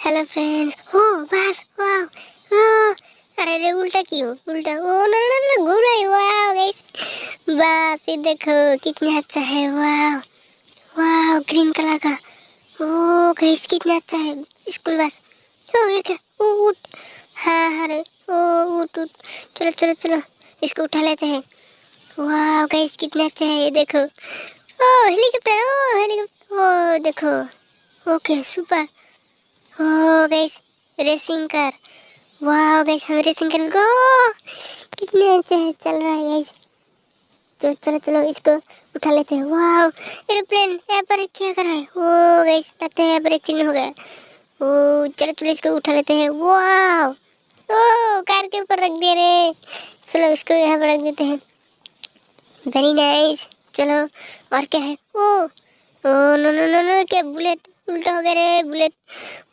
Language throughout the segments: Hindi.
Hello friends. हो बस वाह। ओ, अरे रे उल्टा क्यों उल्टा? ओ नो नो नो घूम रहा है। वाह गाइस, बस ये देखो कितना अच्छा है। वाह वाह ग्रीन कलर का। ओ गाइस कितना अच्छा है स्कूल बस। ओ ये क्या? ओ उठ। हाँ अरे ओ उठ उठ। चलो चलो चलो इसको उठा लेते हैं। वाह गाइस कितना अच्छा है ये देखो। ओ हेलीकॉप्टर, ओ हेलीकॉप्टर, ओ देखो। Okay super. ओ गाइस रेसिंग कार। वाह गाइस हम रेसिंग कर को कितने अच्छे है चल रहा है गाइस। चलो चलो चलो इसको उठा लेते हैं। वाह एरोप्लेन यहाँ पर क्या कर रहा है? ओ गाइस लगता है यहाँ पर एक्सीडेंट हो गया। ओ चलो चलो इसको उठा लेते हैं। वाह ओ कार के ऊपर रख दिया रे। चलो इसको यहाँ पर रख देते हैं। Very nice. चलो और क्या है? Oh no no no no क्या बुलेट उल्टा हो गया रे बुलेट।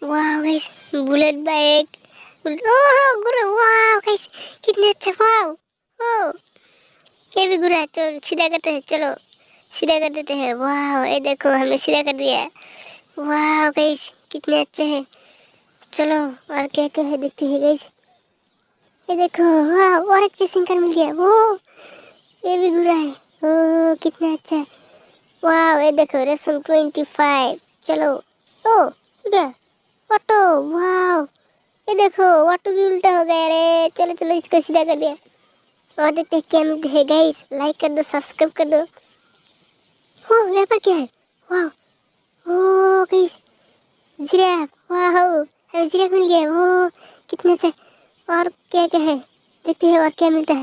वाह गाइस बुलेट बाइक। ओह गुरु वाह गाइस कितने अच्छा। वाह ओ ये भी गुरु है। चलो सीधा करते हैं। चलो सीधा कर देते हैं। वाह ये देखो हमने सीधा कर दिया। वाह गाइस कितने अच्छे हैं। चलो और क्या क्या है देखते हैं गाइस। ये देखो वाह और एक रेसिंग कार मिल गया। वो ये भी गुरु है। ओ कितना अच्छा है। वाह ये देखो रेसुन 25। चलो ओ क्या ऑटो। वाह ये देखो ऑटो भी उल्टा हो गया रे। चलो चलो इसको सीधा कर दिया। और देखते हैं क्या मिलते हैं गाइस। लाइक कर दो सब्सक्राइब कर दो। हो यहाँ पर क्या है? वाह ओ गाइस जिराफ। वाह हमें जिराफ मिल गया। वो कितना अच्छा है। और क्या क्या है देखते हैं और क्या मिलता है।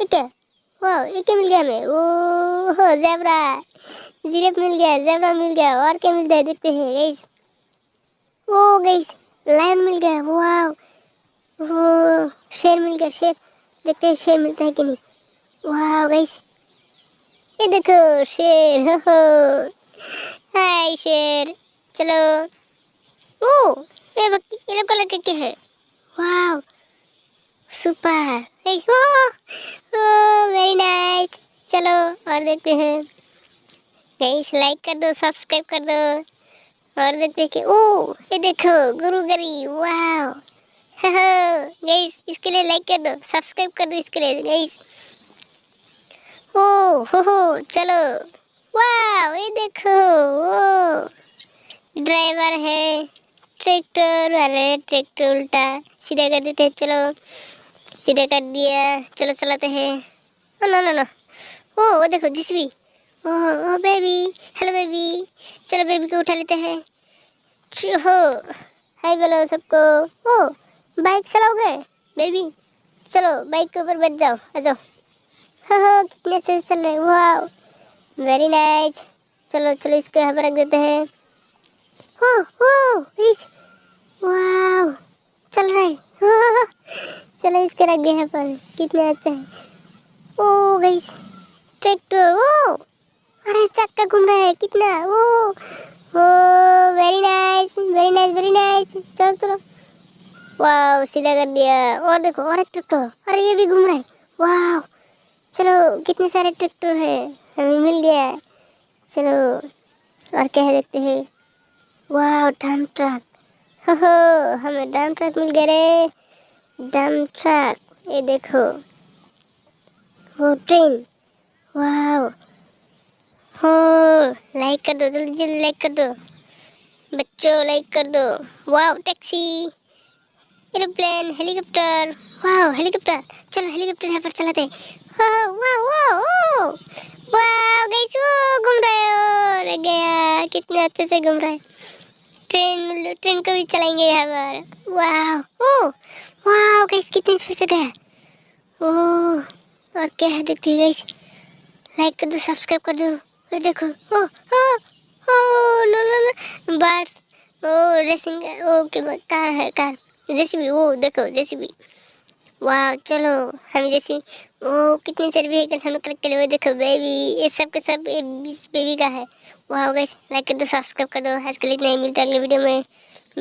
ये क्या? वाह ये क्या मिल गया हमें? ओ हो ज़ेब्रा। जिराफ मिल गया, ज़ेब्रा मिल गया। और क्या मिलता है देखते हैं गाइस। ओ गाइस लायन मिल गया। वाह वो शेर मिल गया। शेर देखते हैं शेर मिलता है कि नहीं। वाह गाइस ये देखो शेर। हो हाय शेर। चलो ओ ये लोग कलर के क्या है? वाह सुपर। Very nice. चलो और देखते हैं गाइस। लाइक कर दो सब्सक्राइब कर दो। और देखते हैं कि ओ ये देखो गुरु गरी। वाह गाइस इसके लिए लाइक कर दो सब्सक्राइब कर दो इसके लिए गाइस। ओ हो चलो। वाह ये देखो ओ ड्राइवर है ट्रैक्टर। अरे ट्रैक्टर उल्टा सीधा कर देते हैं। चलो सीधा कर दिया। चलो चलाते हैं। ओ नो नो नो ओ वो देखो जिसवी। ओ बेबी हेलो बेबी। चलो बेबी को उठा लेते हैं। हो हाय बोलो सबको। ओ बाइक चलाओगे बेबी? चलो बाइक के ऊपर बैठ जाओ आ जाओ। हाँ कितने अच्छे से चल रहे। वाह वेरी नाइस। चलो चलो इसको यहाँ पर रख देते हैं। हो इस वाह चल रहा है। हाँ, चलो इसके रख गए यहाँ पर। कितना अच्छा है। ओ गाइस ट्रैक्टर। ओ अरे चक्का घूम रहा है कितना। ओ very nice very nice very nice. चलो चलो वाह सीधा कर दिया। और देखो और एक ट्रैक्टर। अरे ये भी घूम रहा है। वाह चलो कितने सारे ट्रैक्टर है हमें मिल गया है। चलो और क्या है देखते हैं। वाह डम ट्रक। हो हमें डम ट्रक मिल गया रे। डम ट्रक ये देखो। वो ट्रेन। वाह हो लाइक कर दो जल्दी जल्दी लाइक कर दो बच्चों लाइक कर दो। वाह टैक्सी एरोप्लेन हेलीकॉप्टर। वाह हेलीकॉप्टर। चलो हेलीकॉप्टर यहाँ पर चलाते हैं। वाह वाह वाह वाह गाइस वो घूम रहा है। और गया कितने अच्छे से घूम रहा है। ट्रेन ट्रेन को भी चलाएंगे यहाँ पर। वाह ओ वाह गाइस कितने स्पीड से गया। ओह और क्या है देखते हैं गाइस। लाइक कर दो सब्सक्राइब कर दो। ये देखो ओ नो नो नो बर्ड्स। ओ रेसिंग ओ के कार है कार जेसीबी। ओ देखो जेसीबी। वाह चलो हम जैसे वो कितने सारे व्हीकल्स हम कलेक्ट कर। वो देखो बेबी ये सब के सब इस बेबी का है। वाह गाइस लाइक कर दो सब्सक्राइब कर दो। आज के लिए इतना ही मिलता है अगले वीडियो में।